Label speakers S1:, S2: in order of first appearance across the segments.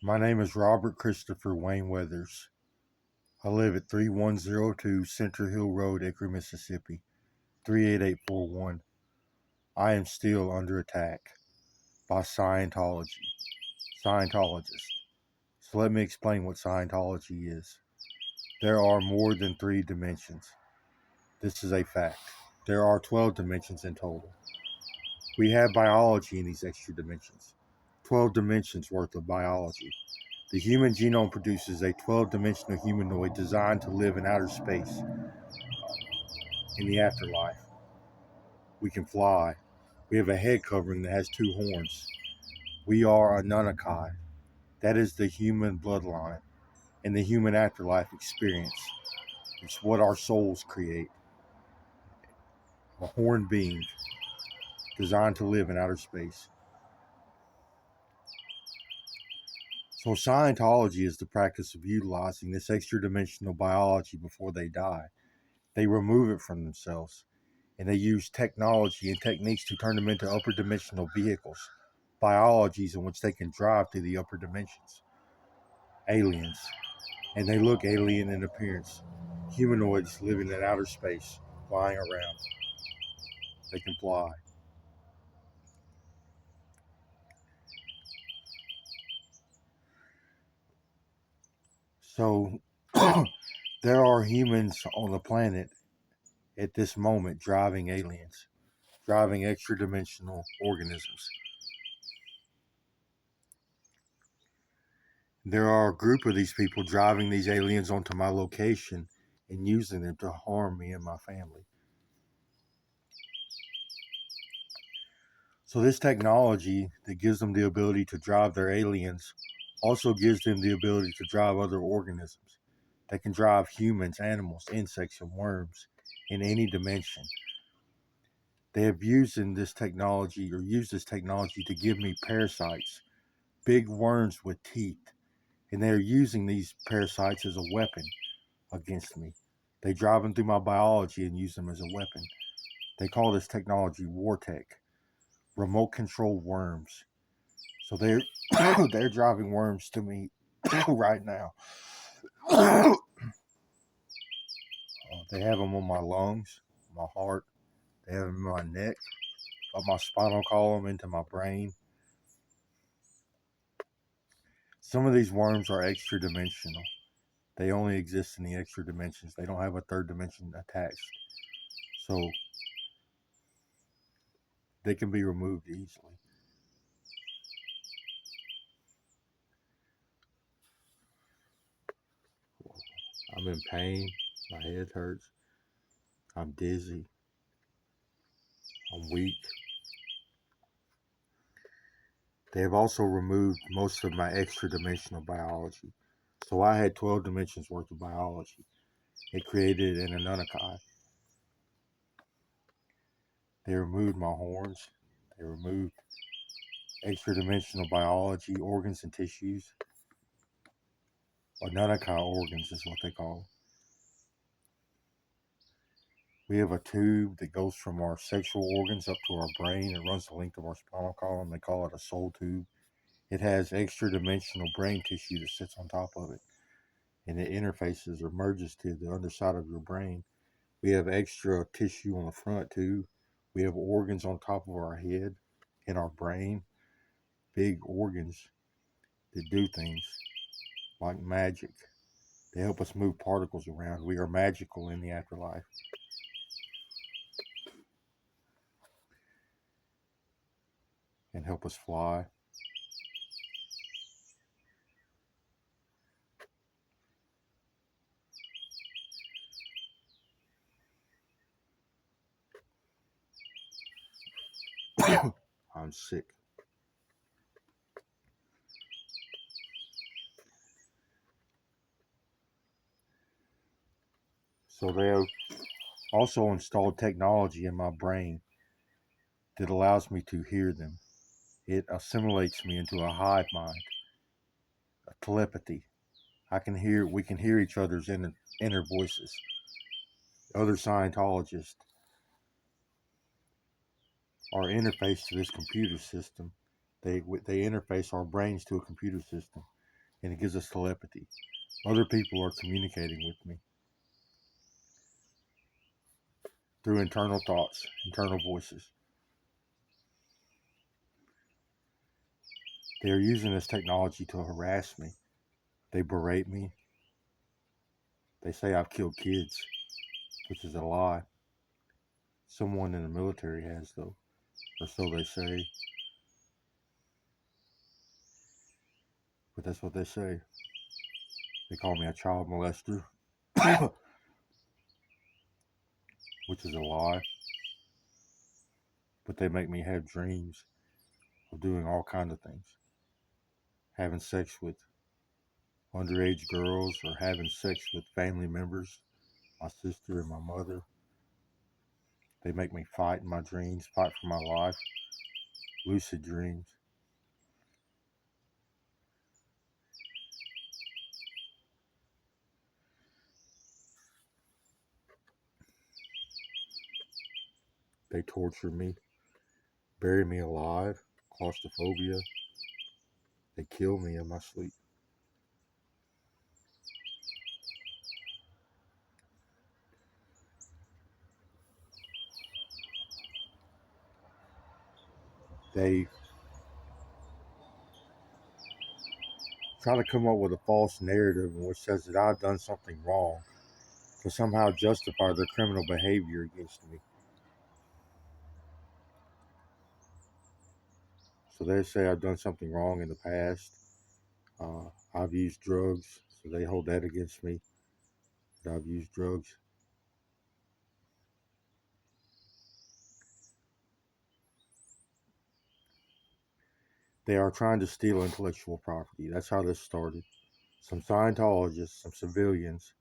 S1: My name is Robert Christopher Wayne Weathers. I live at 3102 Center Hill Road, Hickory, Mississippi, 38841. I am still under attack by Scientologists. So let me explain what Scientology is. There are more than 3 dimensions. This is a fact. There are 12 dimensions in total. We have biology in these extra dimensions. 12 dimensions worth of biology. The human genome produces a 12-dimensional humanoid designed to live in outer space in the afterlife. We can fly. We have a head covering that has 2 horns. We are Anunnaki. That is the human bloodline and the human afterlife experience. It's what our souls create. A horned being designed to live in outer space. So Scientology is the practice of utilizing this extra dimensional biology before they die. They remove it from themselves, and they use technology and techniques to turn them into upper dimensional vehicles, biologies in which they can drive to the upper dimensions. Aliens, and they look alien in appearance. Humanoids living in outer space, flying around. They can fly. So there are humans on the planet at this moment driving aliens, driving extra dimensional organisms. There are a group of these people driving these aliens onto my location and using them to harm me and my family. So this technology that gives them the ability to drive their aliens also gives them the ability to drive other organisms. They can drive humans, animals, insects, and worms in any dimension. They have used this technology to give me parasites, big worms with teeth, and they are using these parasites as a weapon against me. They drive them through my biology and use them as a weapon. They call this technology Wartech, remote control worms. So they're they're driving worms to me right now. They have them on my lungs, my heart. They have them in my neck, up my spinal column, into my brain. Some of these worms are extra dimensional. They only exist in the extra dimensions. They don't have a third dimension attached. So they can be removed easily. I'm in pain. My head hurts. I'm dizzy. I'm weak. They have also removed most of my extra dimensional biology. So I had 12 dimensions worth of biology. They created an Anunnaki. They removed my horns. They removed extra dimensional biology, organs, and tissues. Anunnaki organs is what they call them. We have a tube that goes from our sexual organs up to our brain. It runs the length of our spinal column. They call it a soul tube. It has extra dimensional brain tissue that sits on top of it, and it interfaces or merges to the underside of your brain. We have extra tissue on the front too. We have organs on top of our head, in our brain, big organs that do things like magic. They help us move particles around. We are magical in the afterlife. And help us fly. I'm sick. So they have also installed technology in my brain that allows me to hear them. It assimilates me into a hive mind, a telepathy. We can hear each other's inner voices. Other Scientologists are interfaced to this computer system. They interface our brains to a computer system. and it gives us telepathy. Other people are communicating with me through internal thoughts, internal voices. They are using this technology to harass me. They berate me. They say I've killed kids, which is a lie. Someone in the military has, though, or so they say. But that's what they say. They call me a child molester, which is a lie. But they make me have dreams of doing all kinds of things. Having sex with underage girls or having sex with family members, my sister and my mother. They make me fight in my dreams, fight for my life, lucid dreams. They torture me, bury me alive, claustrophobia. They kill me in my sleep. They try to come up with a false narrative which says that I've done something wrong to somehow justify their criminal behavior against me. So they say I've done something wrong in the past. I've used drugs, so they hold that against me, that I've used drugs. They are trying to steal intellectual property. That's how this started. Some Scientologists, some civilians,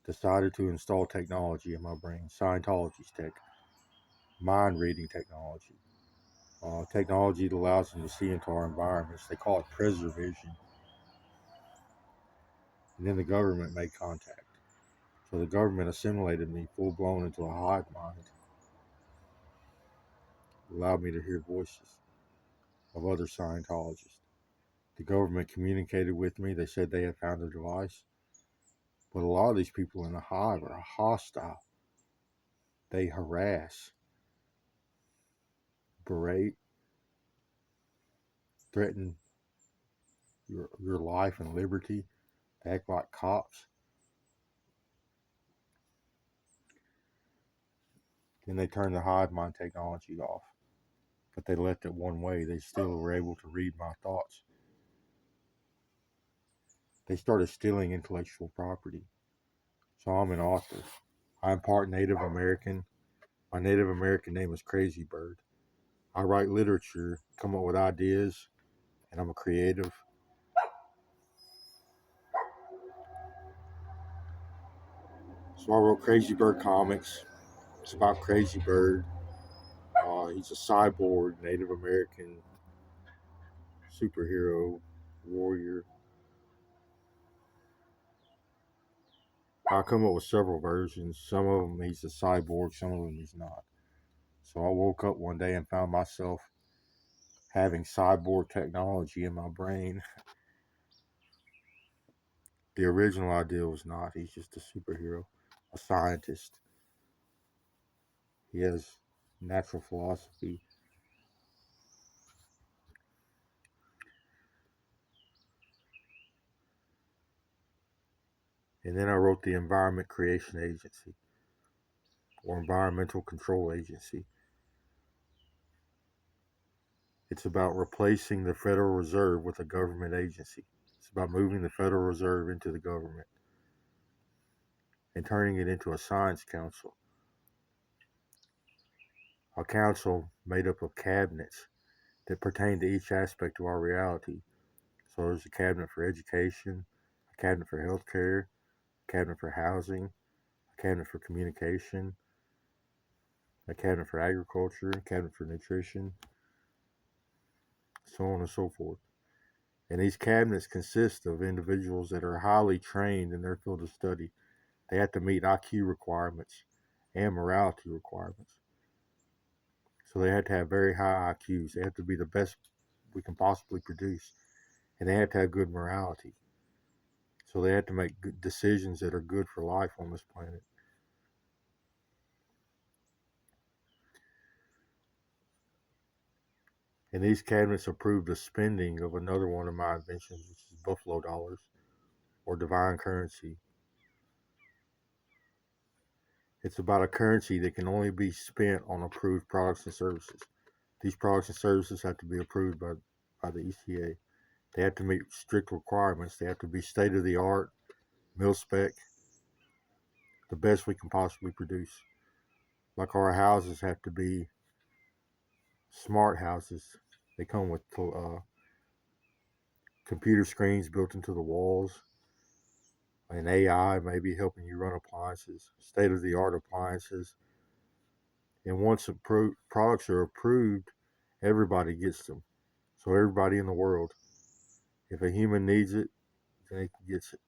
S1: decided to install technology in my brain. Scientology's tech, mind reading technology, technology that allows them to see into our environments. They call it preservation. And then the government made contact. So the government assimilated me full blown into a hive mind, allowed me to hear voices of other Scientologists. The government communicated with me. They said they had found a device. But a lot of these people in the hive are hostile. They harass, berate, threaten your life and liberty. They act like cops. Then they turned the hive mind technology off. But they left it one way. They still were able to read my thoughts. They started stealing intellectual property. So I'm an author. I'm part Native American. My Native American name is Crazy Bird. I write literature, come up with ideas, and I'm a creative. So I wrote Crazy Bird comics. It's about Crazy Bird. He's a cyborg Native American superhero warrior. I come up with several versions. Some of them he's a cyborg, some of them he's not. So I woke up one day and found myself having cyborg technology in my brain. The original idea was not. He's just a superhero, a scientist. He has natural philosophy. And then I wrote the Environment Creation Agency or Environmental Control Agency. It's about replacing the Federal Reserve with a government agency. It's about moving the Federal Reserve into the government and turning it into a science council. A council made up of cabinets that pertain to each aspect of our reality. So there's a cabinet for education, a cabinet for healthcare, a cabinet for housing, a cabinet for communication, a cabinet for agriculture, a cabinet for nutrition, so on and so forth. And these cabinets consist of individuals that are highly trained in their field of study. They have to meet IQ requirements and morality requirements. So they have to have very high IQs. They have to be the best we can possibly produce. and they have to have good morality. So they have to make good decisions that are good for life on this planet. And these cabinets approved the spending of another one of my inventions, which is buffalo dollars or divine currency. It's about a currency that can only be spent on approved products and services. These products and services have to be approved by the ECA. They have to meet strict requirements. They have to be state of the art, mil spec, the best we can possibly produce. Like our houses have to be smart houses. They come with computer screens built into the walls, and AI maybe helping you run appliances, state of the art appliances. And once products are approved, everybody gets them. So everybody in the world, if a human needs it, they gets it.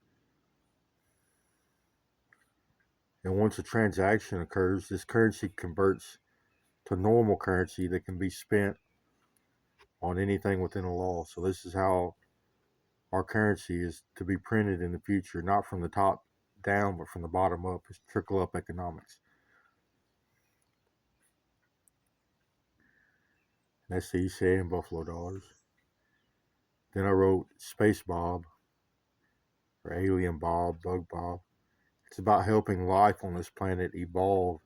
S1: And once a transaction occurs, this currency converts to normal currency that can be spent on anything within a law. So this is how our currency is to be printed in the future, not from the top down, but from the bottom up. It's trickle up economics. And that's the ECA in Buffalo dollars. Then I wrote Space Bob, or Alien Bob, Bug Bob. It's about helping life on this planet evolve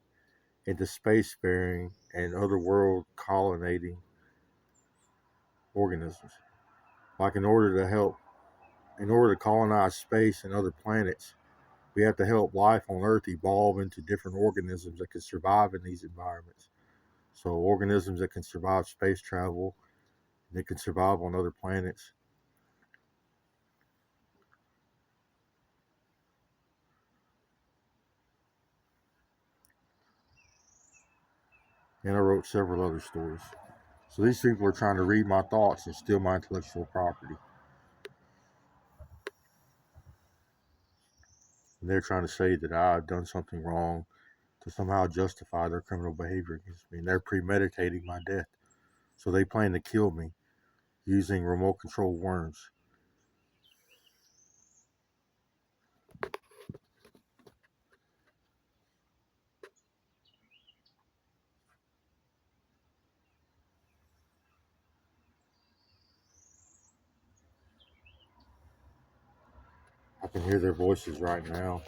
S1: into spacefaring and other world colonizing organisms. Like in order to colonize space and other planets, we have to help life on Earth evolve into different organisms that can survive in these environments. So organisms that can survive space travel, that can survive on other planets. And I wrote several other stories. So these people are trying to read my thoughts and steal my intellectual property. And they're trying to say that I've done something wrong to somehow justify their criminal behavior against me. And they're premeditating my death. So they plan to kill me using remote control worms. I can hear their voices right now.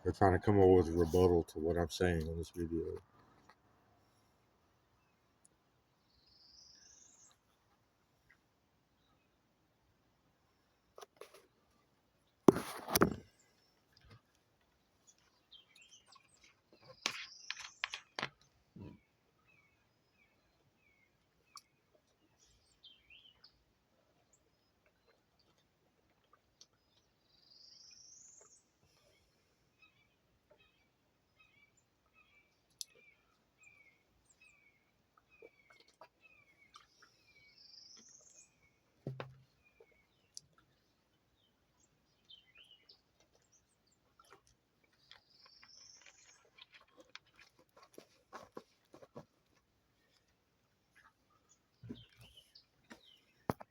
S1: They're trying to come up with a rebuttal to what I'm saying on this video.